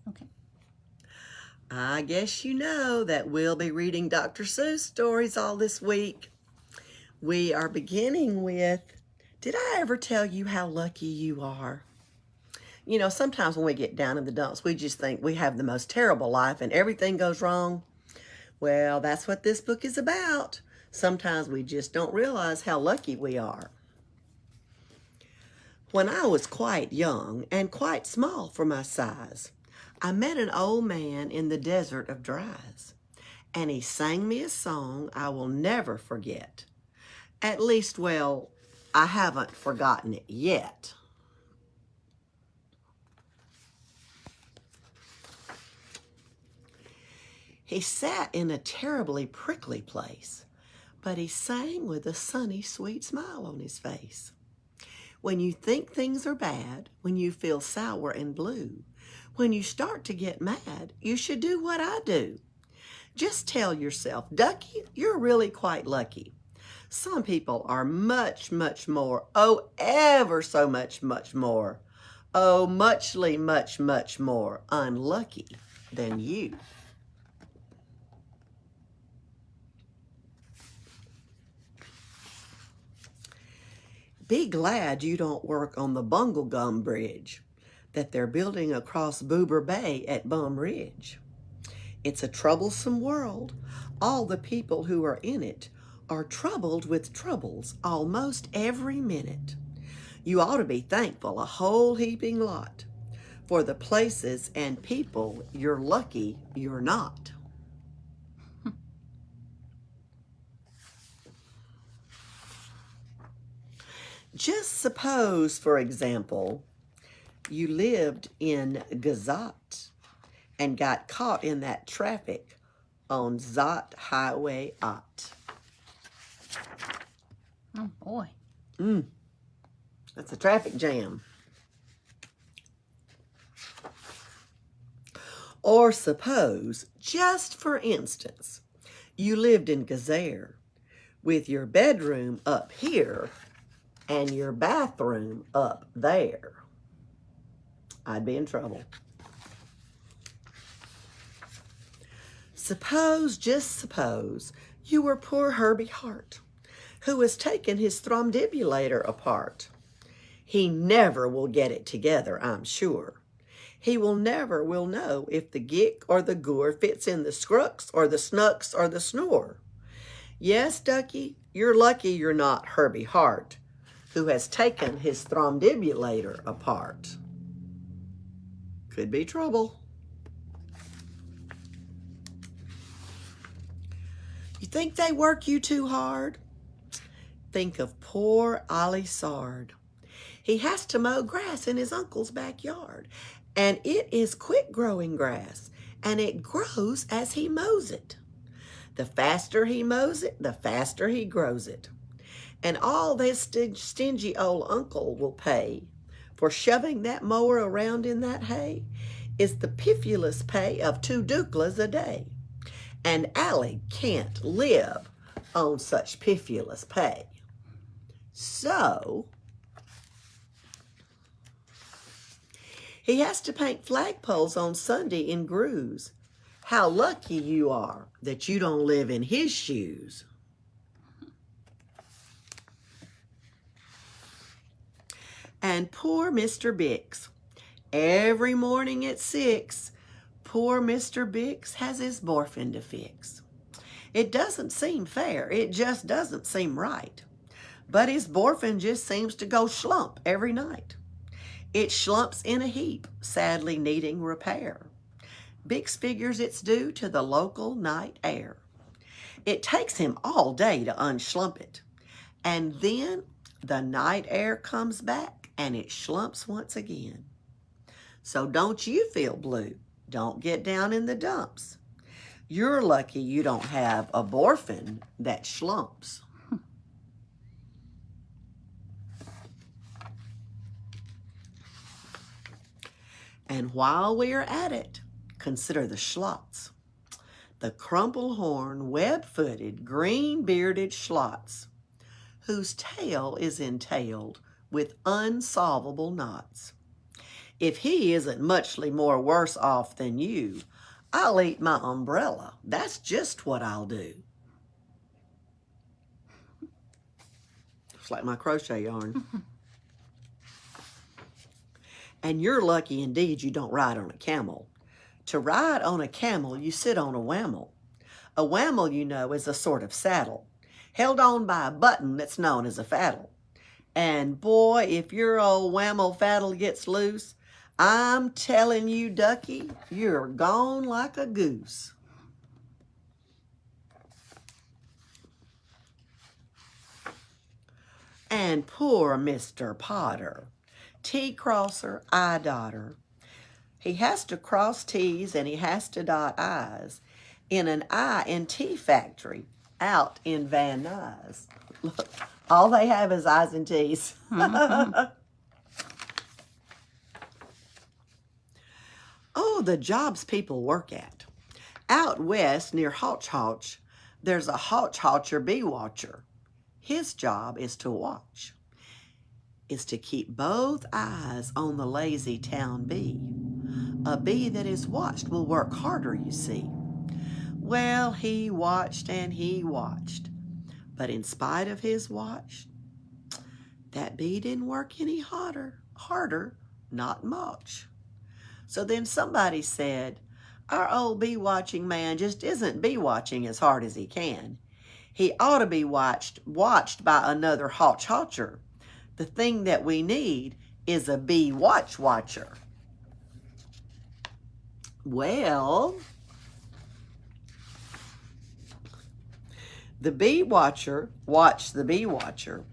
Okay. I guess you know that we'll be reading Dr. Seuss stories all this week. We are beginning with, did I ever tell you how lucky you are? You know, sometimes when we get down in the dumps, we just think we have the most terrible life and everything goes wrong. Well, that's what this book is about. Sometimes we just don't realize how lucky we are. When I was quite young and quite small for my size, I met an old man in the desert of Dries, and he sang me a song I will never forget. At least, well, I haven't forgotten it yet. He sat in a terribly prickly place, but he sang with a sunny, sweet smile on his face. When you think things are bad, when you feel sour and blue, when you start to get mad, you should do what I do. Just tell yourself, Ducky, you're really quite lucky. Some people are much, much more, oh, ever so much, much more, oh, muchly, much, much more unlucky than you. Be glad you don't work on the Bungle Gum Bridge that they're building across Boober Bay at Bum Ridge. It's a troublesome world. All the people who are in it are troubled with troubles almost every minute. You ought to be thankful a whole heaping lot for the places and people you're lucky you're not. Just suppose, for example, you lived in Gazat and got caught in that traffic on Zot Highway 8. Oh, boy. That's a traffic jam. Or suppose, just for instance, you lived in Gazaire with your bedroom up here and your bathroom up there. I'd be in trouble. Suppose, just suppose, you were poor Herbie Hart, who has taken his thromdibulator apart. He never will get it together, I'm sure. He will never will know if the gick or the goor fits in the scrux or the snucks or the snore. Yes, Ducky, you're lucky you're not Herbie Hart, who has taken his thromdibulator apart. Could be trouble. You think they work you too hard? Think of poor Ollie Sard. He has to mow grass in his uncle's backyard, and it is quick-growing grass, and it grows as he mows it. The faster he mows it, the faster he grows it. And all this stingy old uncle will pay for shoving that mower around in that hay is the piffulous pay of 2 duklas a day. And Allie can't live on such piffulous pay. So he has to paint flagpoles on Sunday in grooves. How lucky you are that you don't live in his shoes. And poor Mr. Bix. Every morning at 6, poor Mr. Bix has his boyfriend to fix. It doesn't seem fair. It just doesn't seem right. But his boyfriend just seems to go slump every night. It slumps in a heap, sadly needing repair. Bix figures it's due to the local night air. It takes him all day to unslump it. And then the night air comes back and it slumps once again. So don't you feel blue. Don't get down in the dumps. You're lucky you don't have a boyfriend that slumps. And while we are at it, consider the schlots. The crumple-horn, web-footed, green-bearded schlots, whose tail is entailed with unsolvable knots. If he isn't muchly more worse off than you, I'll eat my umbrella. That's just what I'll do. It's like my crochet yarn. And you're lucky indeed you don't ride on a camel. To ride on a camel, you sit on a whammel. A whammel, you know, is a sort of saddle, held on by a button that's known as a faddle. And boy, if your old whammel faddle gets loose, I'm telling you, ducky, you're gone like a goose. And poor Mr. Potter, T-crosser, I-dotter, he has to cross T's and he has to dot I's in an I&T factory out in Van Nuys. Look, all they have is I's and T's. Oh, the jobs people work at. Out west near Hotch Hotch, there's a Hotch Hotcher bee watcher. His job is to watch, is to keep both eyes on the lazy town bee. A bee that is watched will work harder, you see. Well, he watched and he watched, but in spite of his watch, that bee didn't work any harder, not much. So then somebody said, our old bee watching man just isn't bee watching as hard as he can. He ought to be watched by another Hotch Hotcher. The thing that we need is a bee watcher. Well, the bee watcher watched the bee watcher.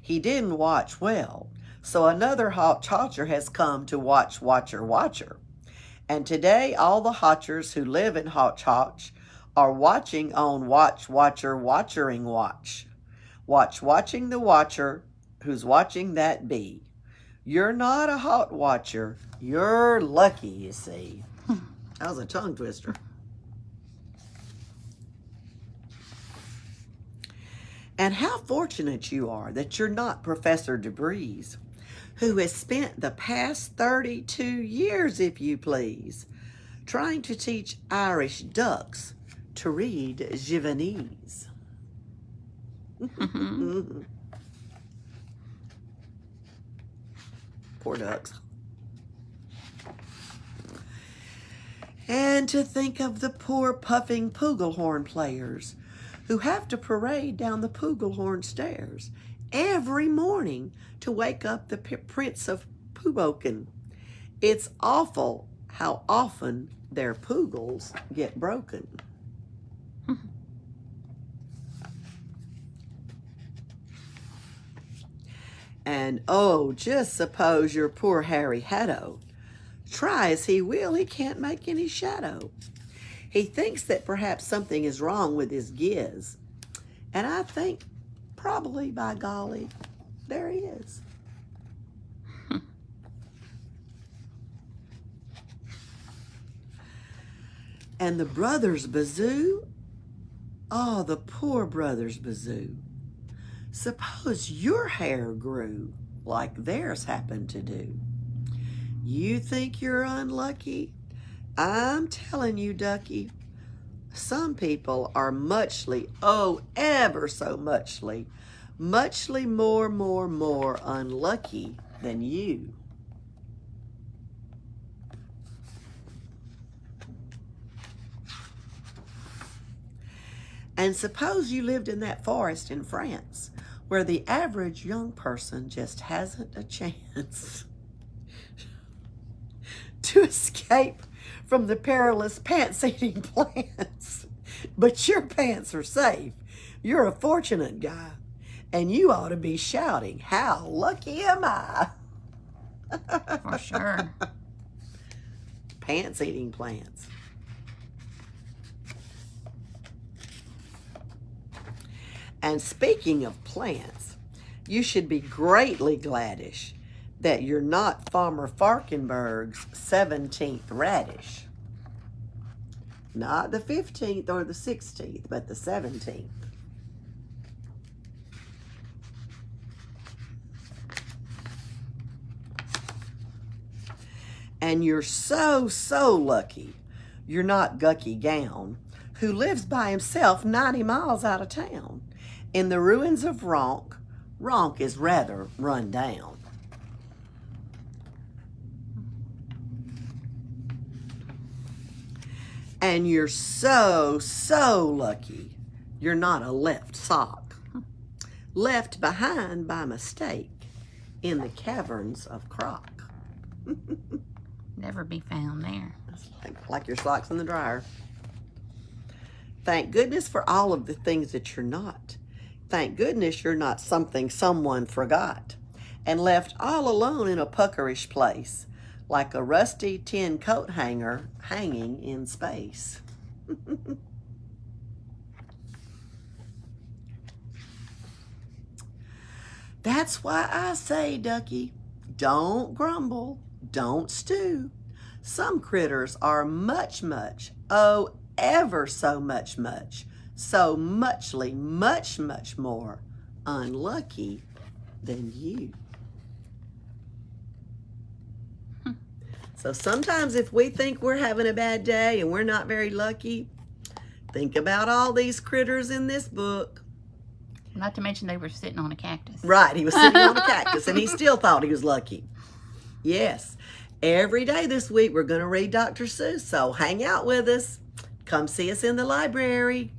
He didn't watch well, so another Hotch Hotcher has come to watch watcher. And today all the Hotchers who live in Hotch Hotch are watching on watching the watcher who's watching that bee. You're not a hot watcher. You're lucky, you see. That was a tongue twister. And how fortunate you are that you're not Professor DeBreeze, who has spent the past 32 years, if you please, trying to teach Irish ducks to read Givanese. Poor ducks. And to think of the poor puffing Pooglehorn players who have to parade down the Pooglehorn stairs every morning to wake up the Prince of Pooboken. It's awful how often their poogles get broken. And oh, just suppose your poor Harry Hatto. Try as he will, he can't make any shadow. He thinks that perhaps something is wrong with his giz. And I think probably, by golly, there he is. And the brothers Bazoo, oh, the poor brothers Bazoo. Suppose your hair grew like theirs happened to do. You think you're unlucky? I'm telling you, ducky, some people are muchly, oh, ever so muchly more unlucky than you. And suppose you lived in that forest in France, where the average young person just hasn't a chance to escape from the perilous pants-eating plants. But your pants are safe. You're a fortunate guy, and you ought to be shouting, how lucky am I? For sure. Pants-eating plants. And speaking of plants, you should be greatly gladish that you're not Farmer Farkenberg's 17th radish. Not the 15th or the 16th, but the 17th. And you're so, so lucky you're not Gucky Gown, who lives by himself 90 miles out of town. In the ruins of Ronk, Ronk is rather run down. And you're so, so lucky you're not a left sock, left behind by mistake in the caverns of Croc. Never be found there. Like your socks in the dryer. Thank goodness for all of the things that you're not. Thank goodness you're not something someone forgot and left all alone in a puckerish place, like a rusty tin coat hanger hanging in space. That's why I say, Ducky, don't grumble, don't stew. Some critters are much, oh, ever so much, so muchly, much more unlucky than you. So sometimes if we think we're having a bad day and we're not very lucky, think about all these critters in this book. Not to mention they were sitting on a cactus. Right, he was sitting on a cactus and he still thought he was lucky. Yes, every day this week we're going to read Dr. Seuss, so hang out with us. Come see us in the library.